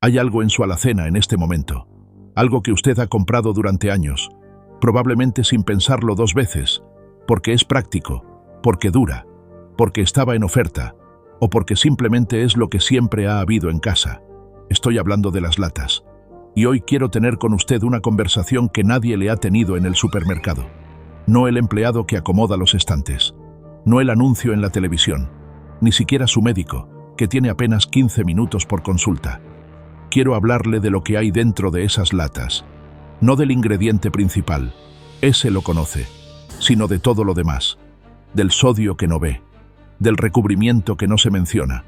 Hay algo en su alacena en este momento, algo que usted ha comprado durante años, probablemente sin pensarlo dos veces, porque es práctico, porque dura, porque estaba en oferta, o porque simplemente es lo que siempre ha habido en casa. Estoy hablando de las latas. Y hoy quiero tener con usted una conversación que nadie le ha tenido en el supermercado. No el empleado que acomoda los estantes, no el anuncio en la televisión, ni siquiera su médico, que tiene apenas 15 minutos por consulta. Quiero hablarle de lo que hay dentro de esas latas, no del ingrediente principal, ese lo conoce, sino de todo lo demás, del sodio que no ve, del recubrimiento que no se menciona,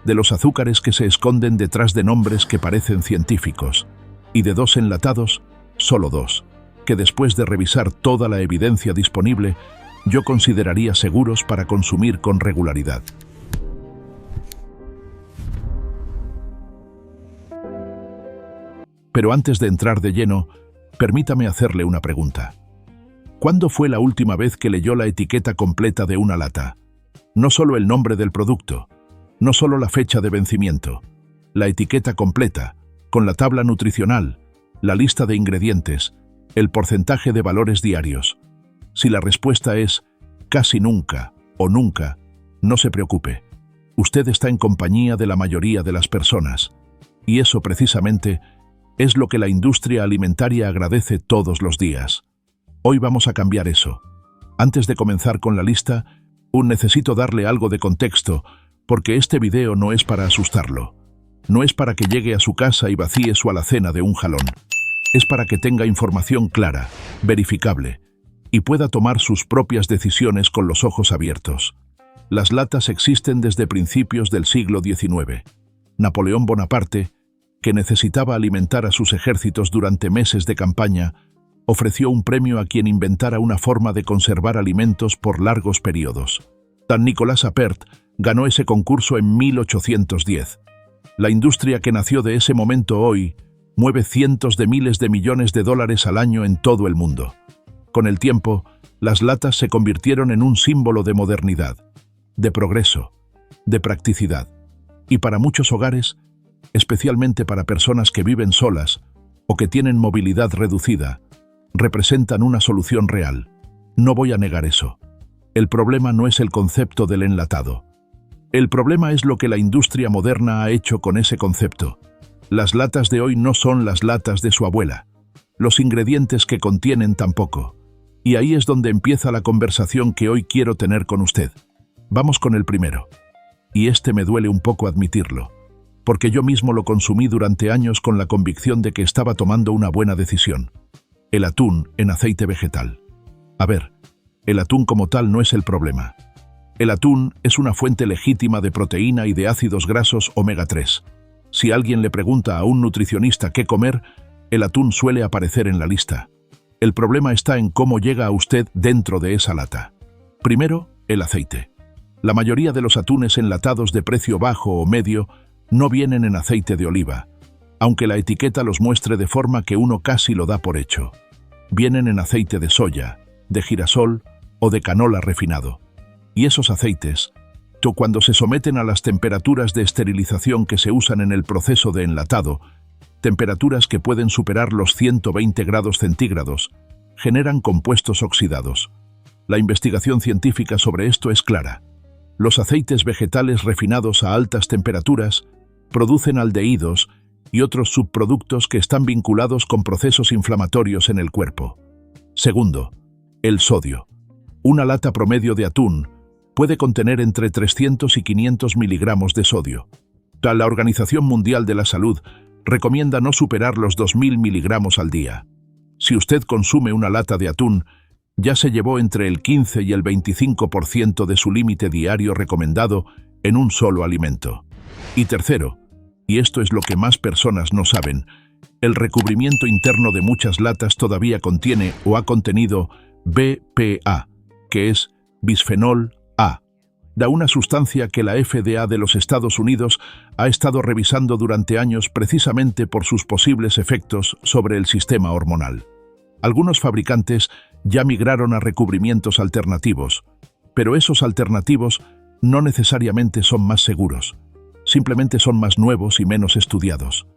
de los azúcares que se esconden detrás de nombres que parecen científicos, y de dos enlatados, solo dos, que después de revisar toda la evidencia disponible, yo consideraría seguros para consumir con regularidad. Pero antes de entrar de lleno, permítame hacerle una pregunta. ¿Cuándo fue la última vez que leyó la etiqueta completa de una lata? No solo el nombre del producto, no solo la fecha de vencimiento, la etiqueta completa, con la tabla nutricional, la lista de ingredientes, el porcentaje de valores diarios. Si la respuesta es casi nunca o nunca, no se preocupe. Usted está en compañía de la mayoría de las personas, y eso precisamente es lo que la industria alimentaria agradece todos los días. Hoy vamos a cambiar eso. Antes de comenzar con la lista, necesito darle algo de contexto, porque este video no es para asustarlo. No es para que llegue a su casa y vacíe su alacena de un jalón. Es para que tenga información clara, verificable, y pueda tomar sus propias decisiones con los ojos abiertos. Las latas existen desde principios del siglo XIX. Napoleón Bonaparte, que necesitaba alimentar a sus ejércitos durante meses de campaña, ofreció un premio a quien inventara una forma de conservar alimentos por largos periodos. San Nicolás Appert ganó ese concurso en 1810. La industria que nació de ese momento hoy mueve cientos de miles de millones de dólares al año en todo el mundo. Con el tiempo, las latas se convirtieron en un símbolo de modernidad, de progreso, de practicidad. Y para muchos hogares, especialmente para personas que viven solas o que tienen movilidad reducida, representan una solución real. No voy a negar eso. El problema no es el concepto del enlatado. El problema es lo que la industria moderna ha hecho con ese concepto. Las latas de hoy no son las latas de su abuela. Los ingredientes que contienen tampoco. Y ahí es donde empieza la conversación que hoy quiero tener con usted. Vamos con el primero. Y este me duele un poco admitirlo, porque yo mismo lo consumí durante años con la convicción de que estaba tomando una buena decisión. El atún en aceite vegetal. A ver, el atún como tal no es el problema. El atún es una fuente legítima de proteína y de ácidos grasos omega 3. Si alguien le pregunta a un nutricionista qué comer, el atún suele aparecer en la lista. El problema está en cómo llega a usted dentro de esa lata. Primero, el aceite. La mayoría de los atunes enlatados de precio bajo o medio no vienen en aceite de oliva, aunque la etiqueta los muestre de forma que uno casi lo da por hecho. Vienen en aceite de soya, de girasol o de canola refinado. Y esos aceites, cuando se someten a las temperaturas de esterilización que se usan en el proceso de enlatado, temperaturas que pueden superar los 120 grados centígrados, generan compuestos oxidados. La investigación científica sobre esto es clara. Los aceites vegetales refinados a altas temperaturas producen aldehídos y otros subproductos que están vinculados con procesos inflamatorios en el cuerpo. Segundo, el sodio. Una lata promedio de atún puede contener entre 300 y 500 miligramos de sodio. La Organización Mundial de la Salud recomienda no superar los 2000 miligramos al día. Si usted consume una lata de atún, ya se llevó entre el 15 y el 25% de su límite diario recomendado en un solo alimento. Y tercero, y esto es lo que más personas no saben, el recubrimiento interno de muchas latas todavía contiene o ha contenido BPA, que es bisfenol A, una sustancia que la FDA de los Estados Unidos ha estado revisando durante años precisamente por sus posibles efectos sobre el sistema hormonal. Algunos fabricantes ya migraron a recubrimientos alternativos, pero esos alternativos no necesariamente son más seguros, simplemente son más nuevos y menos estudiados.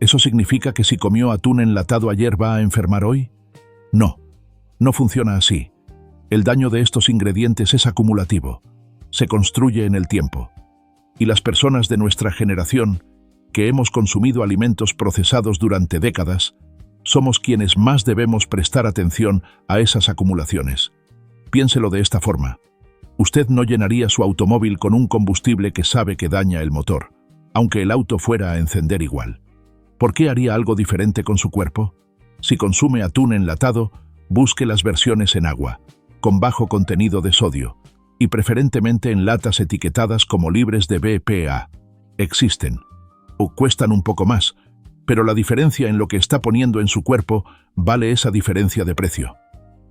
¿Eso significa que si comió atún enlatado ayer va a enfermar hoy? No, no funciona así. El daño de estos ingredientes es acumulativo, se construye en el tiempo. Y las personas de nuestra generación, que hemos consumido alimentos procesados durante décadas, somos quienes más debemos prestar atención a esas acumulaciones. Piénselo de esta forma. Usted no llenaría su automóvil con un combustible que sabe que daña el motor, aunque el auto fuera a encender igual. ¿Por qué haría algo diferente con su cuerpo? Si consume atún enlatado, busque las versiones en agua, con bajo contenido de sodio, y preferentemente en latas etiquetadas como libres de BPA. Existen, o cuestan un poco más, pero la diferencia en lo que está poniendo en su cuerpo vale esa diferencia de precio.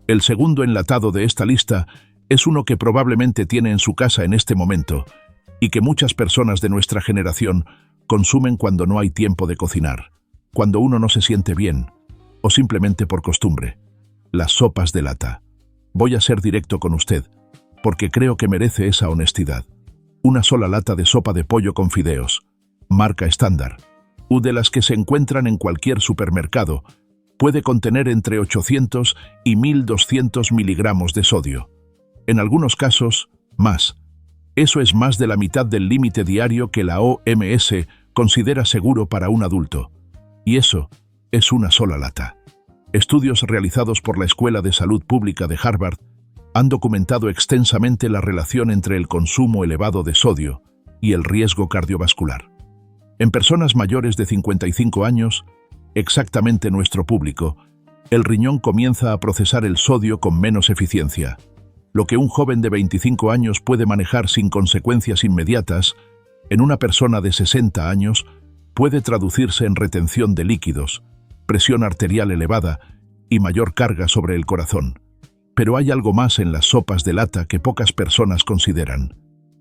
El segundo enlatado de esta lista es uno que probablemente tiene en su casa en este momento y que muchas personas de nuestra generación consumen cuando no hay tiempo de cocinar, cuando uno no se siente bien o simplemente por costumbre. Las sopas de lata. Voy a ser directo con usted, porque creo que merece esa honestidad. Una sola lata de sopa de pollo con fideos, marca estándar, de las que se encuentran en cualquier supermercado, puede contener entre 800 y 1200 miligramos de sodio. En algunos casos, más. Eso es más de la mitad del límite diario que la OMS considera seguro para un adulto. Y eso es una sola lata. Estudios realizados por la Escuela de Salud Pública de Harvard han documentado extensamente la relación entre el consumo elevado de sodio y el riesgo cardiovascular. En personas mayores de 55 años, exactamente nuestro público, el riñón comienza a procesar el sodio con menos eficiencia. Lo que un joven de 25 años puede manejar sin consecuencias inmediatas, en una persona de 60 años puede traducirse en retención de líquidos, presión arterial elevada y mayor carga sobre el corazón. Pero hay algo más en las sopas de lata que pocas personas consideran: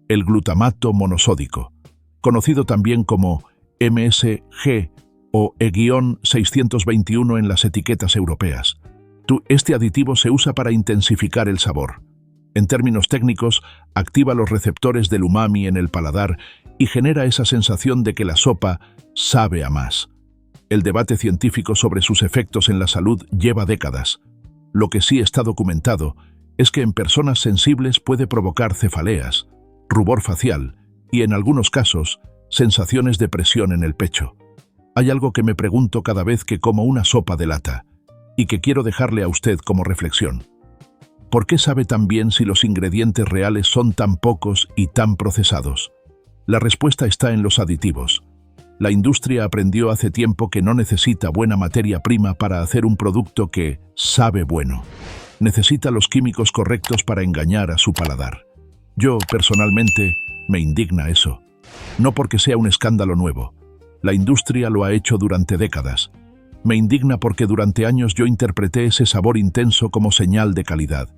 el glutamato monosódico, conocido también como MSG o E-621 en las etiquetas europeas. Este aditivo se usa para intensificar el sabor. En términos técnicos, activa los receptores del umami en el paladar y genera esa sensación de que la sopa sabe a más. El debate científico sobre sus efectos en la salud lleva décadas. Lo que sí está documentado es que en personas sensibles puede provocar cefaleas, rubor facial y, en algunos casos, sensaciones de presión en el pecho. Hay algo que me pregunto cada vez que como una sopa de lata y que quiero dejarle a usted como reflexión. ¿Por qué sabe tan bien si los ingredientes reales son tan pocos y tan procesados? La respuesta está en los aditivos. La industria aprendió hace tiempo que no necesita buena materia prima para hacer un producto que sabe bueno. Necesita los químicos correctos para engañar a su paladar. Yo, personalmente, me indigna eso. No porque sea un escándalo nuevo. La industria lo ha hecho durante décadas. Me indigna porque durante años yo interpreté ese sabor intenso como señal de calidad,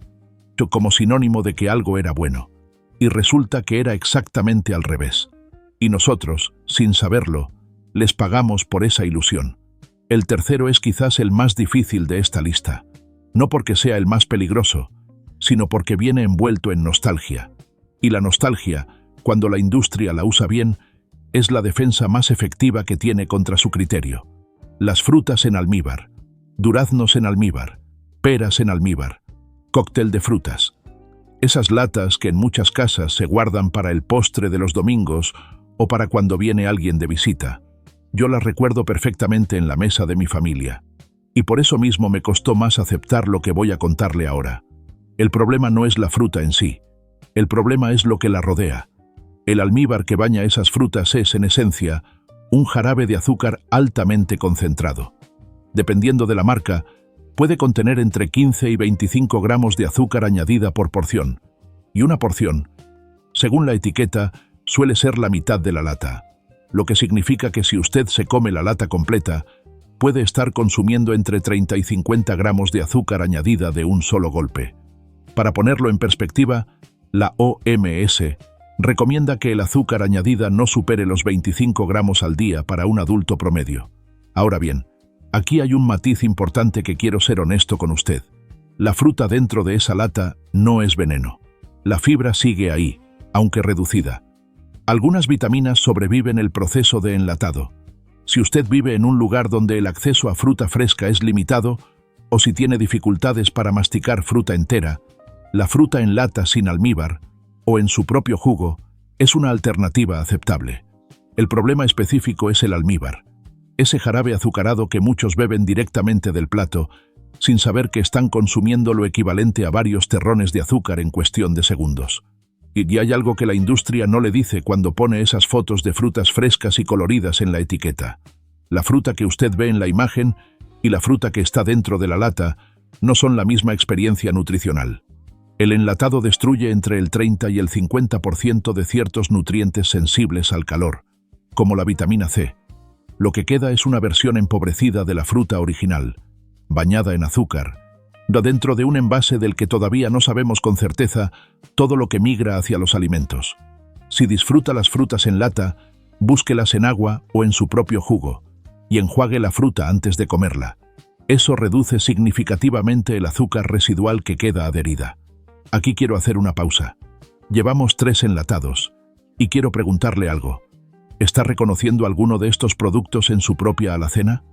como sinónimo de que algo era bueno. Y resulta que era exactamente al revés. Y nosotros, sin saberlo, les pagamos por esa ilusión. El tercero es quizás el más difícil de esta lista. No porque sea el más peligroso, sino porque viene envuelto en nostalgia. Y la nostalgia, cuando la industria la usa bien, es la defensa más efectiva que tiene contra su criterio. Las frutas en almíbar, duraznos en almíbar, peras en almíbar, cóctel de frutas. Esas latas que en muchas casas se guardan para el postre de los domingos o para cuando viene alguien de visita. Yo las recuerdo perfectamente en la mesa de mi familia. Y por eso mismo me costó más aceptar lo que voy a contarle ahora. El problema no es la fruta en sí. El problema es lo que la rodea. El almíbar que baña esas frutas es, en esencia, un jarabe de azúcar altamente concentrado. Dependiendo de la marca, puede contener entre 15 y 25 gramos de azúcar añadida por porción. Y una porción, según la etiqueta, suele ser la mitad de la lata, lo que significa que si usted se come la lata completa, puede estar consumiendo entre 30 y 50 gramos de azúcar añadida de un solo golpe. Para ponerlo en perspectiva, la OMS recomienda que el azúcar añadida no supere los 25 gramos al día para un adulto promedio. Ahora bien, aquí hay un matiz importante que quiero ser honesto con usted. La fruta dentro de esa lata no es veneno. La fibra sigue ahí, aunque reducida. Algunas vitaminas sobreviven el proceso de enlatado. Si usted vive en un lugar donde el acceso a fruta fresca es limitado, o si tiene dificultades para masticar fruta entera, la fruta en lata sin almíbar, o en su propio jugo, es una alternativa aceptable. El problema específico es el almíbar, ese jarabe azucarado que muchos beben directamente del plato, sin saber que están consumiendo lo equivalente a varios terrones de azúcar en cuestión de segundos. Y hay algo que la industria no le dice cuando pone esas fotos de frutas frescas y coloridas en la etiqueta. La fruta que usted ve en la imagen y la fruta que está dentro de la lata no son la misma experiencia nutricional. El enlatado destruye entre el 30 y el 50% de ciertos nutrientes sensibles al calor, como la vitamina C. Lo que queda es una versión empobrecida de la fruta original, bañada en azúcar, dentro de un envase del que todavía no sabemos con certeza todo lo que migra hacia los alimentos. Si disfruta las frutas en lata, búsquelas en agua o en su propio jugo, y enjuague la fruta antes de comerla. Eso reduce significativamente el azúcar residual que queda adherida. Aquí quiero hacer una pausa. Llevamos 3 enlatados, y quiero preguntarle algo. ¿Está reconociendo alguno de estos productos en su propia alacena?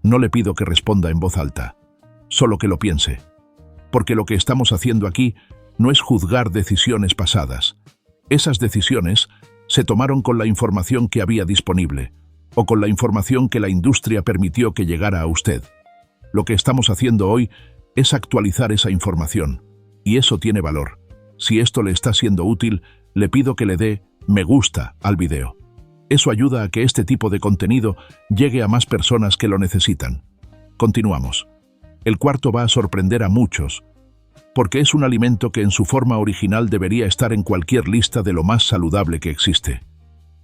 No le pido que responda en voz alta, solo que lo piense. Porque lo que estamos haciendo aquí no es juzgar decisiones pasadas. Esas decisiones se tomaron con la información que había disponible, o con la información que la industria permitió que llegara a usted. Lo que estamos haciendo hoy es actualizar esa información, y eso tiene valor. Si esto le está siendo útil, le pido que le dé me gusta al video. Eso ayuda a que este tipo de contenido llegue a más personas que lo necesitan. Continuamos. El cuarto va a sorprender a muchos, porque es un alimento que en su forma original debería estar en cualquier lista de lo más saludable que existe.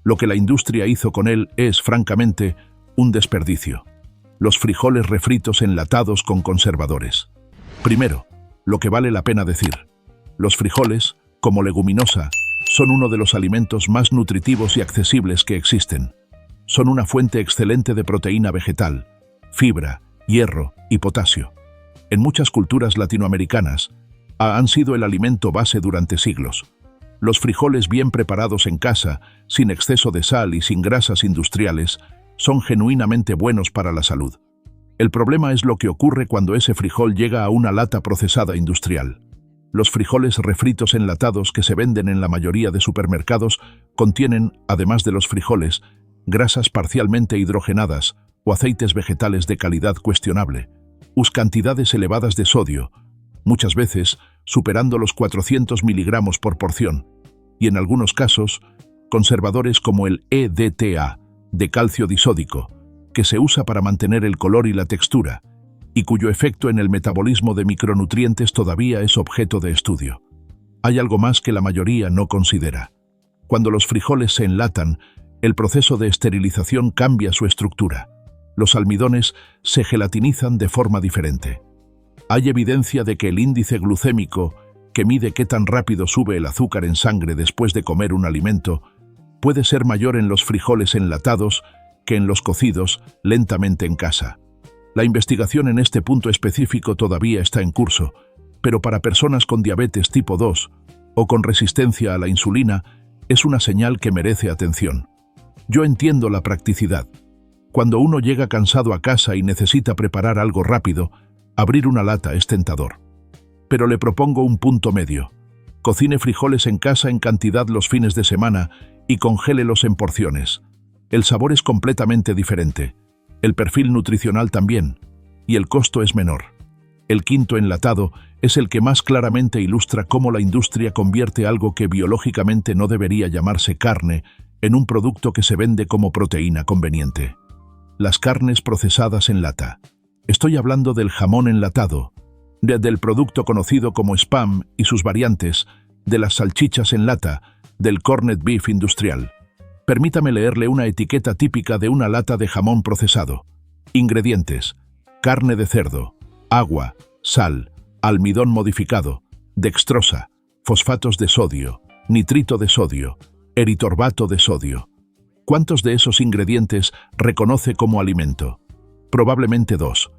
Lo que la industria hizo con él es, francamente, un desperdicio. Los frijoles refritos enlatados con conservadores. Primero, lo que vale la pena decir. Los frijoles, como leguminosa, son uno de los alimentos más nutritivos y accesibles que existen. Son una fuente excelente de proteína vegetal, fibra, hierro y potasio. En muchas culturas latinoamericanas, han sido el alimento base durante siglos. Los frijoles bien preparados en casa, sin exceso de sal y sin grasas industriales, son genuinamente buenos para la salud. El problema es lo que ocurre cuando ese frijol llega a una lata procesada industrial. Los frijoles refritos enlatados que se venden en la mayoría de supermercados contienen, además de los frijoles, grasas parcialmente hidrogenadas o aceites vegetales de calidad cuestionable, cantidades elevadas de sodio, muchas veces superando los 400 miligramos por porción, y en algunos casos, conservadores como el EDTA, de calcio disódico, que se usa para mantener el color y la textura, y cuyo efecto en el metabolismo de micronutrientes todavía es objeto de estudio. Hay algo más que la mayoría no considera. Cuando los frijoles se enlatan, el proceso de esterilización cambia su estructura. Los almidones se gelatinizan de forma diferente. Hay evidencia de que el índice glucémico, que mide qué tan rápido sube el azúcar en sangre después de comer un alimento, puede ser mayor en los frijoles enlatados que en los cocidos lentamente en casa. La investigación en este punto específico todavía está en curso, pero para personas con diabetes tipo 2 o con resistencia a la insulina es una señal que merece atención. Yo entiendo la practicidad. Cuando uno llega cansado a casa y necesita preparar algo rápido, abrir una lata es tentador. Pero le propongo un punto medio. Cocine frijoles en casa en cantidad los fines de semana y congélelos en porciones. El sabor es completamente diferente. El perfil nutricional también, y el costo es menor. El quinto enlatado es el que más claramente ilustra cómo la industria convierte algo que biológicamente no debería llamarse carne en un producto que se vende como proteína conveniente. Las carnes procesadas en lata. Estoy hablando del jamón enlatado, del producto conocido como Spam y sus variantes, de las salchichas en lata, del corned beef industrial. Permítame leerle una etiqueta típica de una lata de jamón procesado. Ingredientes: carne de cerdo, agua, sal, almidón modificado, dextrosa, fosfatos de sodio, nitrito de sodio, eritorbato de sodio. ¿Cuántos de esos ingredientes reconoce como alimento? Probablemente 2.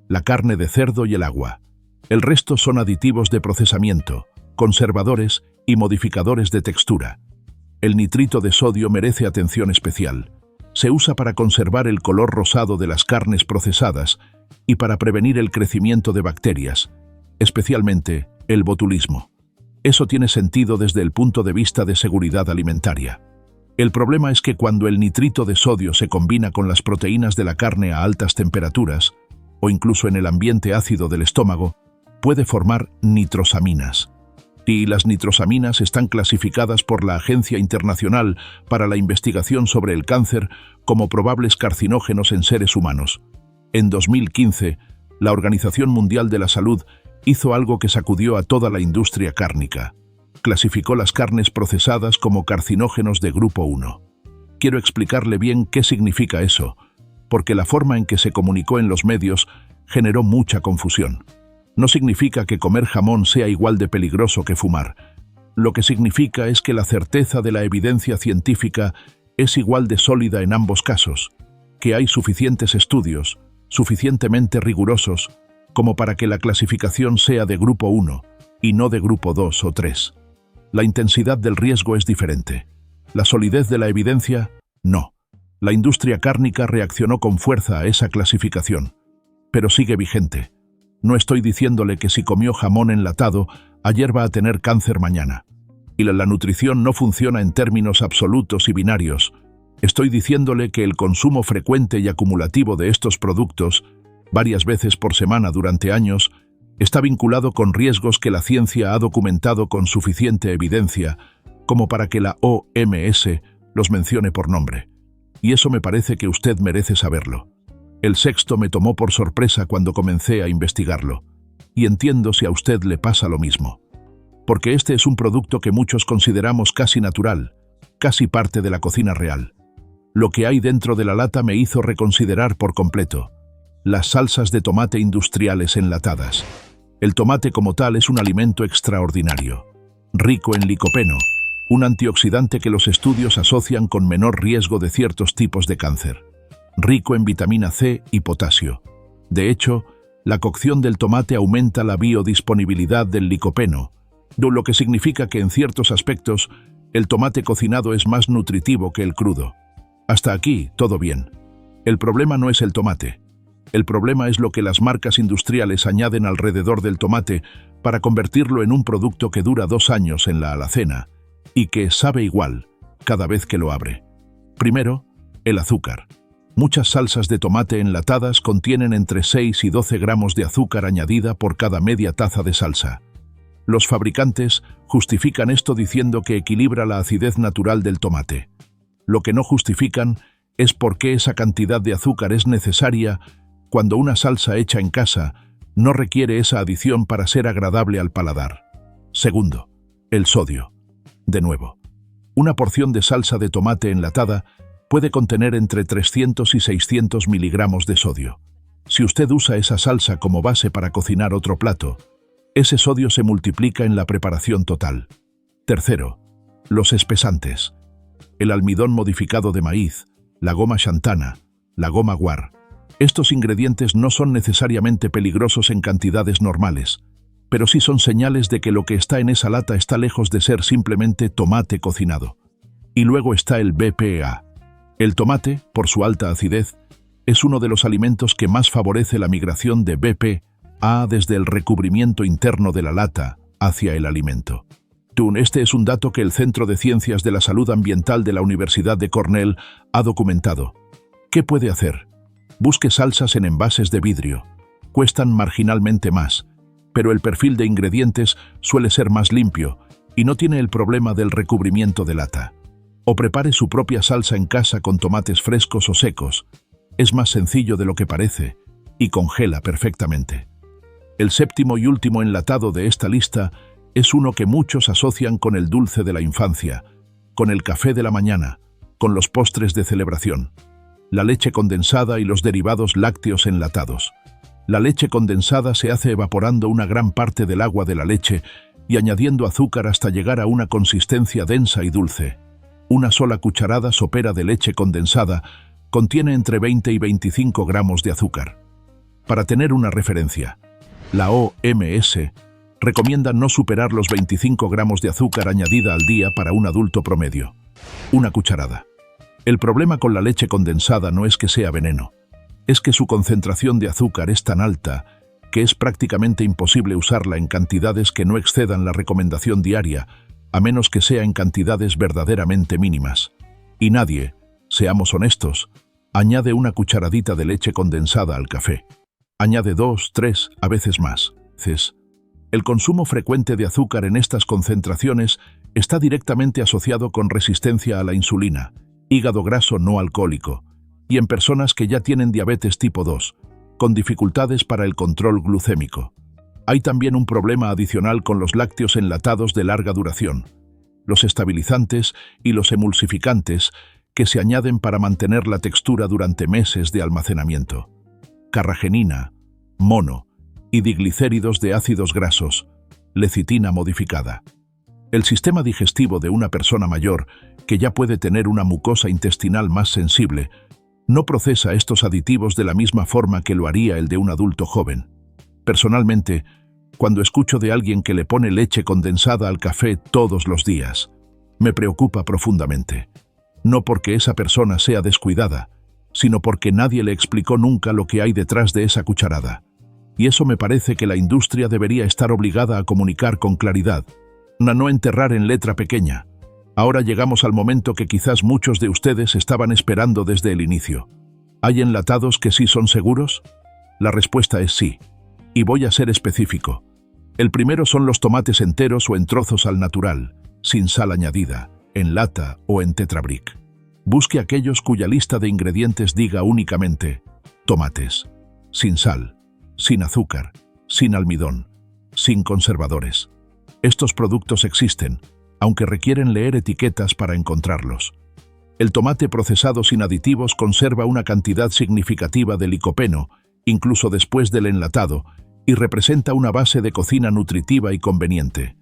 La carne de cerdo y el agua. El resto son aditivos de procesamiento, conservadores y modificadores de textura. El nitrito de sodio merece atención especial. Se usa para conservar el color rosado de las carnes procesadas y para prevenir el crecimiento de bacterias, especialmente el botulismo. Eso tiene sentido desde el punto de vista de seguridad alimentaria. El problema es que cuando el nitrito de sodio se combina con las proteínas de la carne a altas temperaturas, o incluso en el ambiente ácido del estómago, puede formar nitrosaminas. Y las nitrosaminas están clasificadas por la Agencia Internacional para la Investigación sobre el Cáncer como probables carcinógenos en seres humanos. En 2015, la Organización Mundial de la Salud hizo algo que sacudió a toda la industria cárnica. Clasificó las carnes procesadas como carcinógenos de grupo 1. Quiero explicarle bien qué significa eso, porque la forma en que se comunicó en los medios generó mucha confusión. No significa que comer jamón sea igual de peligroso que fumar. Lo que significa es que la certeza de la evidencia científica es igual de sólida en ambos casos, que hay suficientes estudios, suficientemente rigurosos, como para que la clasificación sea de grupo 1 y no de grupo 2 o 3. La intensidad del riesgo es diferente. La solidez de la evidencia, no. La industria cárnica reaccionó con fuerza a esa clasificación, pero sigue vigente. No estoy diciéndole que si comió jamón enlatado, ayer va a tener cáncer mañana. Y la nutrición no funciona en términos absolutos y binarios. Estoy diciéndole que el consumo frecuente y acumulativo de estos productos, varias veces por semana durante años, está vinculado con riesgos que la ciencia ha documentado con suficiente evidencia, como para que la OMS los mencione por nombre. Y eso me parece que usted merece saberlo. El sexto me tomó por sorpresa cuando comencé a investigarlo, y entiendo si a usted le pasa lo mismo. Porque este es un producto que muchos consideramos casi natural, casi parte de la cocina real. Lo que hay dentro de la lata me hizo reconsiderar por completo. Las salsas de tomate industriales enlatadas. El tomate como tal es un alimento extraordinario, rico en licopeno, un antioxidante que los estudios asocian con menor riesgo de ciertos tipos de cáncer. Rico en vitamina C y potasio. De hecho, la cocción del tomate aumenta la biodisponibilidad del licopeno, lo que significa que en ciertos aspectos el tomate cocinado es más nutritivo que el crudo. Hasta aquí, todo bien. El problema no es el tomate. El problema es lo que las marcas industriales añaden alrededor del tomate para convertirlo en un producto que dura 2 años en la alacena y que sabe igual cada vez que lo abre. Primero, el azúcar. Muchas salsas de tomate enlatadas contienen entre 6 y 12 gramos de azúcar añadida por cada media taza de salsa. Los fabricantes justifican esto diciendo que equilibra la acidez natural del tomate. Lo que no justifican es por qué esa cantidad de azúcar es necesaria cuando una salsa hecha en casa no requiere esa adición para ser agradable al paladar. Segundo, el sodio. De nuevo, una porción de salsa de tomate enlatada puede contener entre 300 y 600 miligramos de sodio. Si usted usa esa salsa como base para cocinar otro plato, ese sodio se multiplica en la preparación total. Tercero, los espesantes. El almidón modificado de maíz, la goma xantana, la goma guar. Estos ingredientes no son necesariamente peligrosos en cantidades normales, pero sí son señales de que lo que está en esa lata está lejos de ser simplemente tomate cocinado. Y luego está el BPA. El tomate, por su alta acidez, es uno de los alimentos que más favorece la migración de BPA desde el recubrimiento interno de la lata hacia el alimento. Este es un dato que el Centro de Ciencias de la Salud Ambiental de la Universidad de Cornell ha documentado. ¿Qué puede hacer? Busque salsas en envases de vidrio. Cuestan marginalmente más, pero el perfil de ingredientes suele ser más limpio y no tiene el problema del recubrimiento de lata. O prepare su propia salsa en casa con tomates frescos o secos. Es más sencillo de lo que parece y congela perfectamente. El séptimo y último enlatado de esta lista es uno que muchos asocian con el dulce de la infancia, con el café de la mañana, con los postres de celebración. La leche condensada y los derivados lácteos enlatados. La leche condensada se hace evaporando una gran parte del agua de la leche y añadiendo azúcar hasta llegar a una consistencia densa y dulce. Una sola cucharada sopera de leche condensada contiene entre 20 y 25 gramos de azúcar. Para tener una referencia, la OMS recomienda no superar los 25 gramos de azúcar añadida al día para un adulto promedio. Una cucharada. El problema con la leche condensada no es que sea veneno, es que su concentración de azúcar es tan alta que es prácticamente imposible usarla en cantidades que no excedan la recomendación diaria, a menos que sea en cantidades verdaderamente mínimas. Y nadie, seamos honestos, añade una cucharadita de leche condensada al café. Añade 2, 3, a veces más. El consumo frecuente de azúcar en estas concentraciones está directamente asociado con resistencia a la insulina, hígado graso no alcohólico, y en personas que ya tienen diabetes tipo 2, con dificultades para el control glucémico. Hay también un problema adicional con los lácteos enlatados de larga duración, los estabilizantes y los emulsificantes que se añaden para mantener la textura durante meses de almacenamiento. Carragenina, mono y diglicéridos de ácidos grasos, lecitina modificada. El sistema digestivo de una persona mayor, que ya puede tener una mucosa intestinal más sensible, no procesa estos aditivos de la misma forma que lo haría el de un adulto joven. Personalmente, cuando escucho de alguien que le pone leche condensada al café todos los días, me preocupa profundamente. No porque esa persona sea descuidada, sino porque nadie le explicó nunca lo que hay detrás de esa cucharada. Y eso me parece que la industria debería estar obligada a comunicar con claridad, a no enterrar en letra pequeña. Ahora llegamos al momento que quizás muchos de ustedes estaban esperando desde el inicio. ¿Hay enlatados que sí son seguros? La respuesta es sí. Y voy a ser específico. El primero son los tomates enteros o en trozos al natural, sin sal añadida, en lata o en tetrabric. Busque aquellos cuya lista de ingredientes diga únicamente tomates, sin sal, sin azúcar, sin almidón, sin conservadores. Estos productos existen, aunque requieren leer etiquetas para encontrarlos. El tomate procesado sin aditivos conserva una cantidad significativa de licopeno, incluso después del enlatado, y representa una base de cocina nutritiva y conveniente.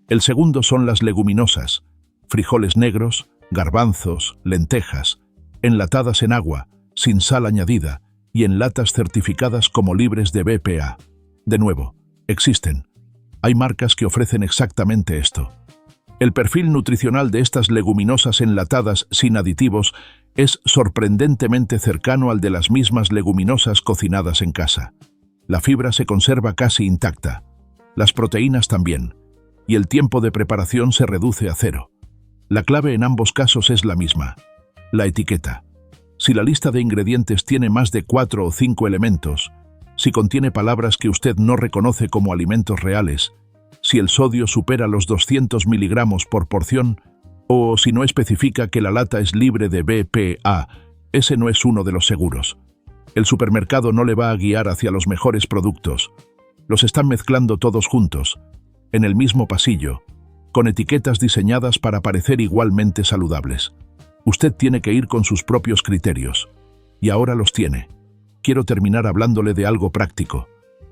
El segundo son las leguminosas, frijoles negros, garbanzos, lentejas, enlatadas en agua, sin sal añadida, y en latas certificadas como libres de BPA. De nuevo, existen. Hay marcas que ofrecen exactamente esto. El perfil nutricional de estas leguminosas enlatadas sin aditivos es sorprendentemente cercano al de las mismas leguminosas cocinadas en casa. La fibra se conserva casi intacta, las proteínas también, y el tiempo de preparación se reduce a 0. La clave en ambos casos es la misma: la etiqueta. Si la lista de ingredientes tiene más de 4 o 5 elementos, si contiene palabras que usted no reconoce como alimentos reales, si el sodio supera los 200 miligramos por porción, o si no especifica que la lata es libre de BPA, ese no es uno de los seguros. El supermercado no le va a guiar hacia los mejores productos. Los están mezclando todos juntos, en el mismo pasillo, con etiquetas diseñadas para parecer igualmente saludables. Usted tiene que ir con sus propios criterios. Y ahora los tiene. Quiero terminar hablándole de algo práctico,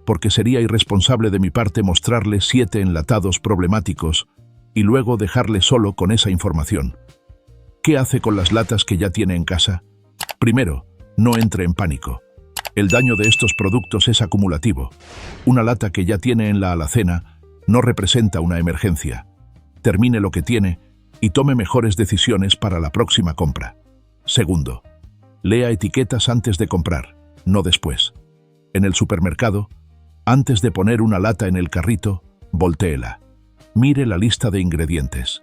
porque sería irresponsable de mi parte mostrarle 7 enlatados problemáticos y luego dejarle solo con esa información. ¿Qué hace con las latas que ya tiene en casa? Primero, no entre en pánico. El daño de estos productos es acumulativo. Una lata que ya tiene en la alacena no representa una emergencia. Termine lo que tiene y tome mejores decisiones para la próxima compra. Segundo, lea etiquetas antes de comprar, no después. En el supermercado, antes de poner una lata en el carrito, voltéela. Mire la lista de ingredientes.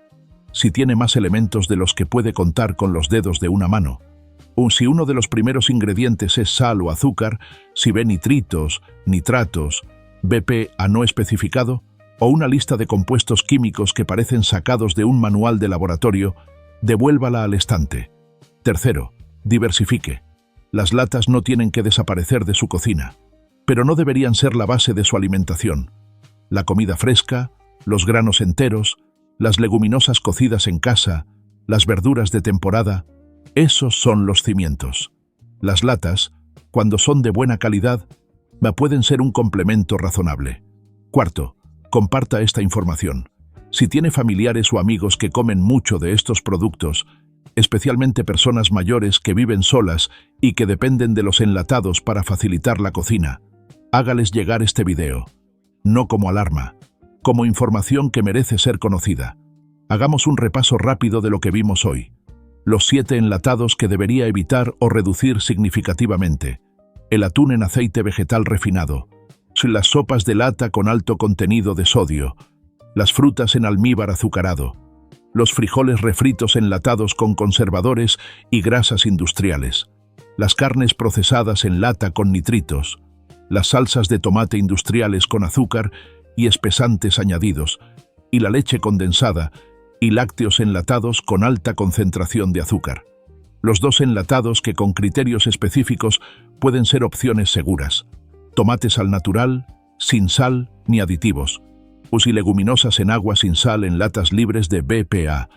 Si tiene más elementos de los que puede contar con los dedos de una mano, o si uno de los primeros ingredientes es sal o azúcar, si ve nitritos, nitratos, BPA no especificado, o una lista de compuestos químicos que parecen sacados de un manual de laboratorio, devuélvala al estante. Tercero, diversifique. Las latas no tienen que desaparecer de su cocina, pero no deberían ser la base de su alimentación. La comida fresca, los granos enteros, las leguminosas cocidas en casa, las verduras de temporada, esos son los cimientos. Las latas, cuando son de buena calidad, pueden ser un complemento razonable. Cuarto, comparta esta información. Si tiene familiares o amigos que comen mucho de estos productos, especialmente personas mayores que viven solas y que dependen de los enlatados para facilitar la cocina, hágales llegar este video, no como alarma, como información que merece ser conocida. Hagamos un repaso rápido de lo que vimos hoy. Los 7 enlatados que debería evitar o reducir significativamente. El atún en aceite vegetal refinado. Las sopas de lata con alto contenido de sodio. Las frutas en almíbar azucarado. Los frijoles refritos enlatados con conservadores y grasas industriales. Las carnes procesadas en lata con nitritos. Las salsas de tomate industriales con azúcar y espesantes añadidos. Y la leche condensada y lácteos enlatados con alta concentración de azúcar. Los 2 enlatados que con criterios específicos pueden ser opciones seguras. Tomates al natural, sin sal ni aditivos. Leguminosas en agua sin sal en latas libres de BPA.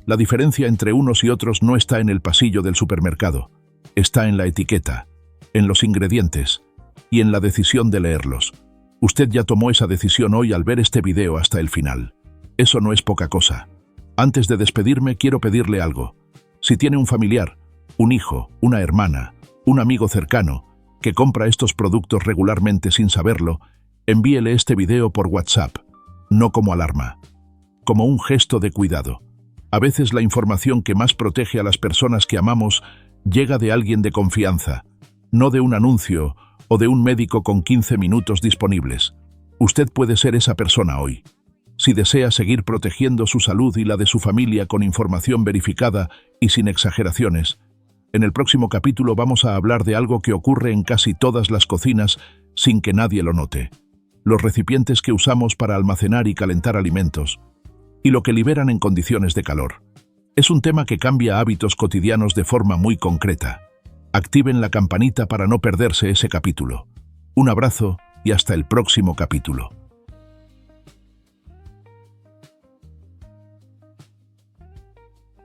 La diferencia entre unos y otros no está en el pasillo del supermercado. Está en la etiqueta, en los ingredientes y en la decisión de leerlos. Usted ya tomó esa decisión hoy al ver este video hasta el final. Eso no es poca cosa. Antes de despedirme, quiero pedirle algo. Si tiene un familiar, un hijo, una hermana, un amigo cercano, que compra estos productos regularmente sin saberlo, envíele este video por WhatsApp, no como alarma, como un gesto de cuidado. A veces la información que más protege a las personas que amamos llega de alguien de confianza, no de un anuncio o de un médico con 15 minutos disponibles. Usted puede ser esa persona hoy. Si desea seguir protegiendo su salud y la de su familia con información verificada y sin exageraciones, en el próximo capítulo vamos a hablar de algo que ocurre en casi todas las cocinas sin que nadie lo note. Los recipientes que usamos para almacenar y calentar alimentos, y lo que liberan en condiciones de calor. Es un tema que cambia hábitos cotidianos de forma muy concreta. Activen la campanita para no perderse ese capítulo. Un abrazo y hasta el próximo capítulo.